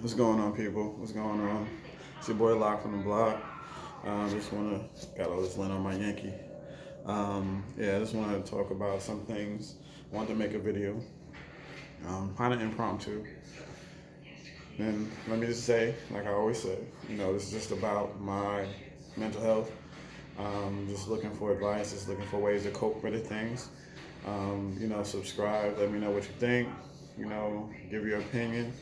What's going on, people? What's going on? It's your boy Lock from the block. Got all this lint on my Yankee. I just wanted to talk about some things. Wanted to make a video, kind of impromptu. And let me just say, like I always say, this is just about my mental health. Just looking for advice, just looking for ways to cope with things. Subscribe, let me know what you think. Give your opinion.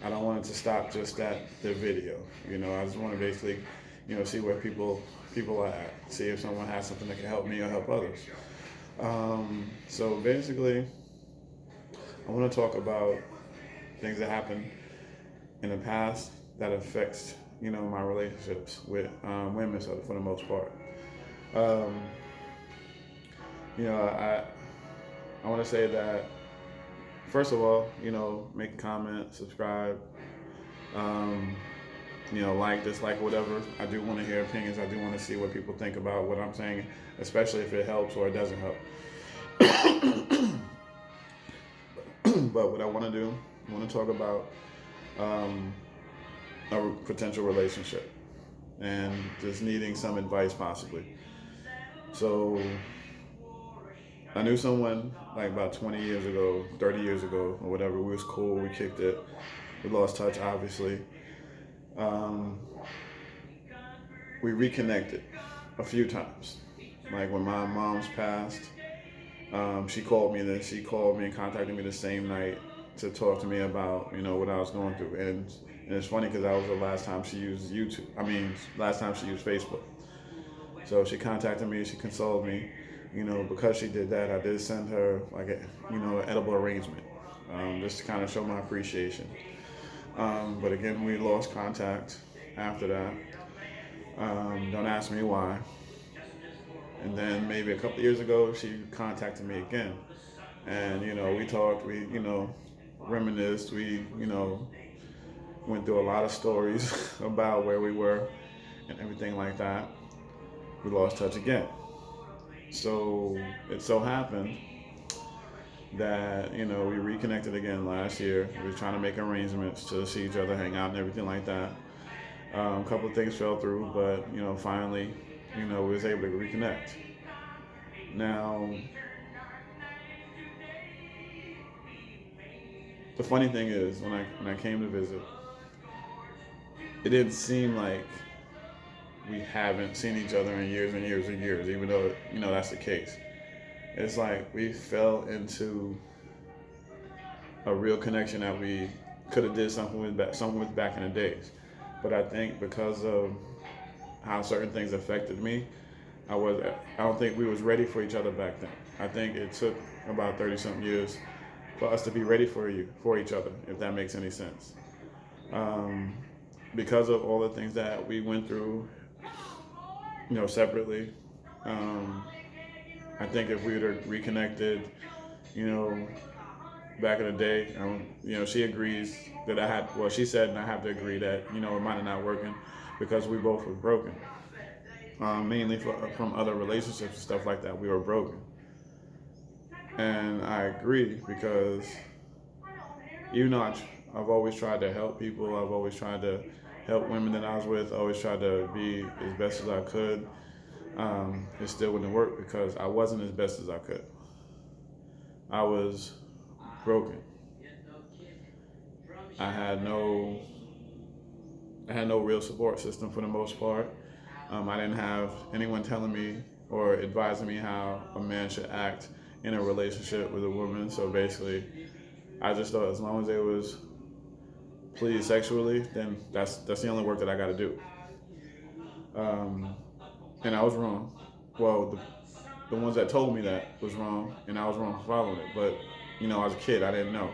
I don't want it to stop just at the video. I just want to basically, see where people are at. See if someone has something that can help me or help others. So basically, I want to talk about things that happened in the past that affects, my relationships with women for the most part. Um, I want to say that first of all, make a comment, subscribe, um, like, dislike, whatever. I do want to hear opinions. I do want to see what people think about what I'm saying, especially if it helps or it doesn't help. But what I want to do, I want to talk about um, a potential relationship and just needing some advice, possibly. So, I knew someone like about 20 years ago, 30 years ago, or whatever. We was cool. We kicked it. We lost touch, obviously. Um, we reconnected a few times. Like when my mom's passed, she called me. She called me and contacted me the same night to talk to me about what I was going through. And it's funny because that was the last time she used YouTube. Last time she used Facebook. So she contacted me. She consoled me. Because she did that, I did send her like an edible arrangement, just to kind of show my appreciation. But again, we lost contact after that. Don't ask me why. And then maybe a couple of years ago, she contacted me again, and we talked. We reminisced. We went through a lot of stories about where we were and everything like that. We lost touch again. So it so happened that we reconnected again last year. We were trying to make arrangements to see each other, hang out, and everything like that. A couple of things fell through, but finally, we was able to reconnect. Now, the funny thing is, when I came to visit, it didn't seem like we haven't seen each other in years and years and years, even though that's the case. It's like we fell into a real connection that we could have did something with back in the days. But I think because of how certain things affected me, I don't think we was ready for each other back then. I think it took about 30 something years for us to be ready for each other, if that makes any sense. Um, because of all the things that we went through, separately. Um, I think if we would have reconnected, you know, back in the day, she agrees that she said, and I have to agree that, it might have not working because we both were broken. Mainly from other relationships and stuff like that, we were broken. And I agree because even though I've always tried to help people, I've always tried to help women that I was with, I always tried to be as best as I could. It still wouldn't work because I wasn't as best as I could. I was broken. I had no real support system for the most part. I didn't have anyone telling me or advising me how a man should act in a relationship with a woman. So basically, I just thought as long as they was pleased sexually, then that's the only work that I got to do. And I was wrong. Well, the ones that told me that was wrong, and I was wrong for following it. But as a kid, I didn't know.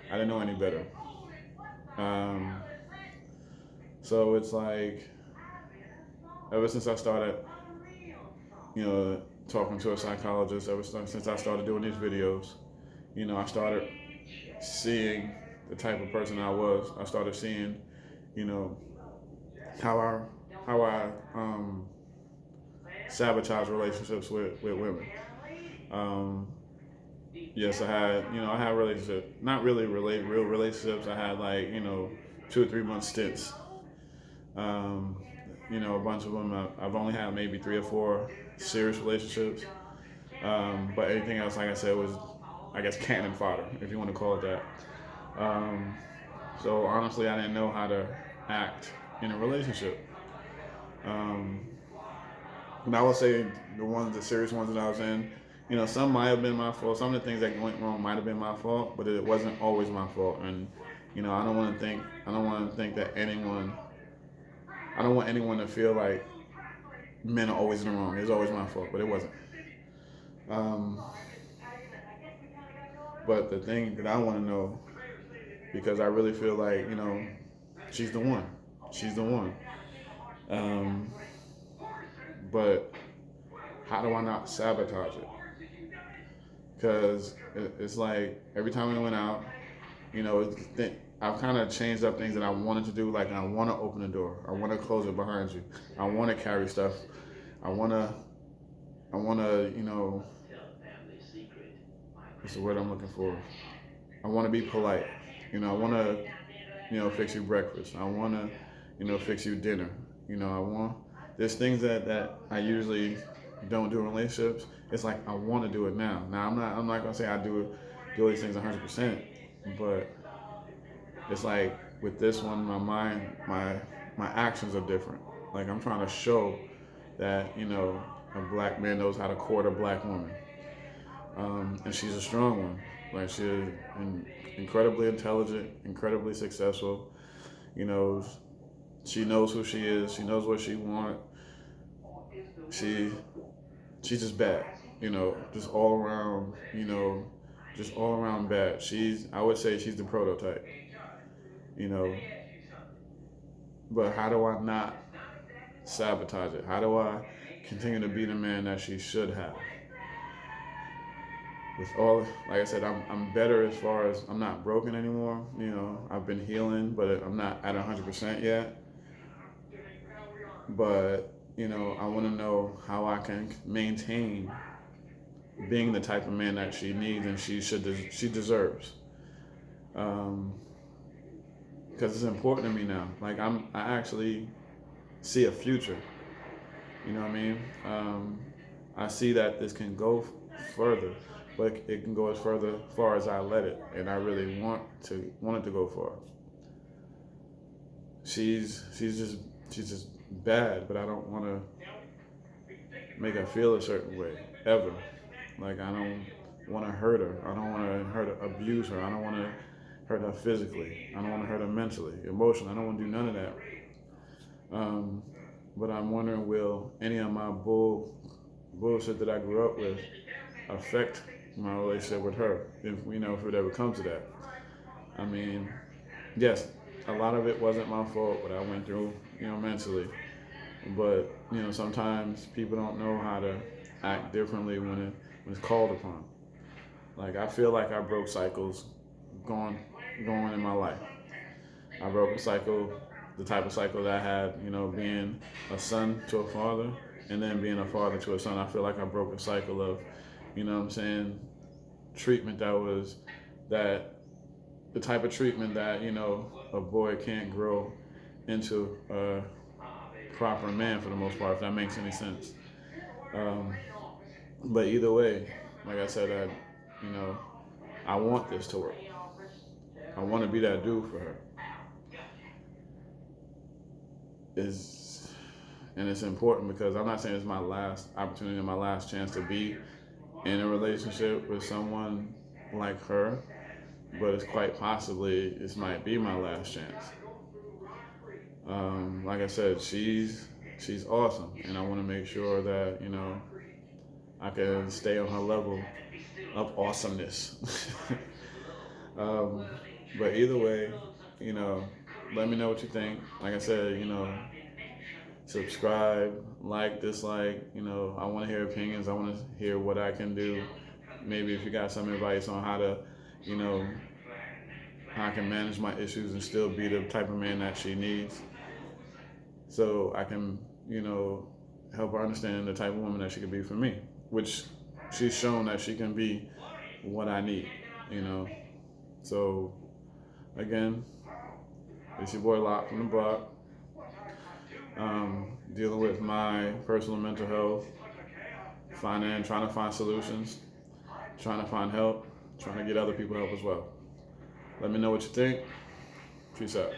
I didn't know any better. Um, so it's like ever since I started, talking to a psychologist, since I started doing these videos, I started seeing the type of person I was. I started seeing, you know, how I sabotage relationships with women. Um, yes, I had relationships, not really real relationships. I had like 2 or 3 month stints. Um, a bunch of them, I've only had maybe 3 or 4 serious relationships. But anything else, like I said, was, I guess, cannon fodder, if you want to call it that. Um, so honestly, I didn't know how to act in a relationship. Um, and I would say the serious ones that I was in, some might have been my fault. Some of the things that went wrong might have been my fault, but it wasn't always my fault. And I don't want to think that I don't want anyone to feel like men are always in the wrong. It's always my fault, but it wasn't. Um, but the thing that I want to know, because I really feel like, she's the one. She's the one. Um, but how do I not sabotage it? Because it's like every time we went out, I've kind of changed up things that I wanted to do. Like, I want to open the door. I want to close it behind you. I want to carry stuff. I want to, what's the word I'm looking for? I want to be polite. I want to, fix you breakfast. I want to, fix you dinner. There's things that I usually don't do in relationships. It's like, I want to do it now. Now, I'm not going to say I do these things 100%, but it's like with this one, my actions are different. Like, I'm trying to show that, a black man knows how to court a black woman. And she's a strong one. Like, she's incredibly intelligent, incredibly successful. She knows who she is. She knows what she wants. She's just bad. Just all around. Just all around bad. I would say she's the prototype. But how do I not sabotage it? How do I continue to be the man that she should have? With all, like I said, I'm better as far as I'm not broken anymore. I've been healing, but I'm not at 100% yet. But I want to know how I can maintain being the type of man that she needs and she deserves. Because it's important to me now. Like, I actually see a future. You know what I mean? I see that this can go further, but it can go as far as I let it, and I really want it to go far. She's just bad, but I don't want to make her feel a certain way ever. Like, I don't want to hurt her. I don't want to abuse her. I don't want to hurt her physically. I don't want to hurt her mentally, emotionally. I don't want to do none of that. But I'm wondering, will any of my bullshit that I grew up with affect my relationship with her, if it ever comes to that? I mean, yes, a lot of it wasn't my fault, what I went through, mentally. But sometimes people don't know how to act differently when it's called upon. Like, I feel like I broke cycles going in my life. I broke a cycle, the type of cycle that I had, being a son to a father, and then being a father to a son. I feel like I broke a cycle of, treatment that the type of treatment that, a boy can't grow into a proper man for the most part, if that makes any sense. But either way, like I said, I want this to work. I want to be that dude for her. And it's important because I'm not saying it's my last opportunity and my last chance to be in a relationship with someone like her, but it's quite possibly this might be my last chance. Like I said, she's awesome, and I want to make sure that I can stay on her level of awesomeness. But either way, let me know what you think. Like I said, subscribe, like, dislike. I want to hear opinions. I want to hear what I can do. Maybe if you got some advice on how to, how I can manage my issues and still be the type of man that she needs. So I can, help her understand the type of woman that she can be for me, which she's shown that she can be what I need, So again, It's your boy Locke from the block. Dealing with my personal mental health, trying to find solutions, trying to find help, trying to get other people help as well. Let me know what you think. Peace out.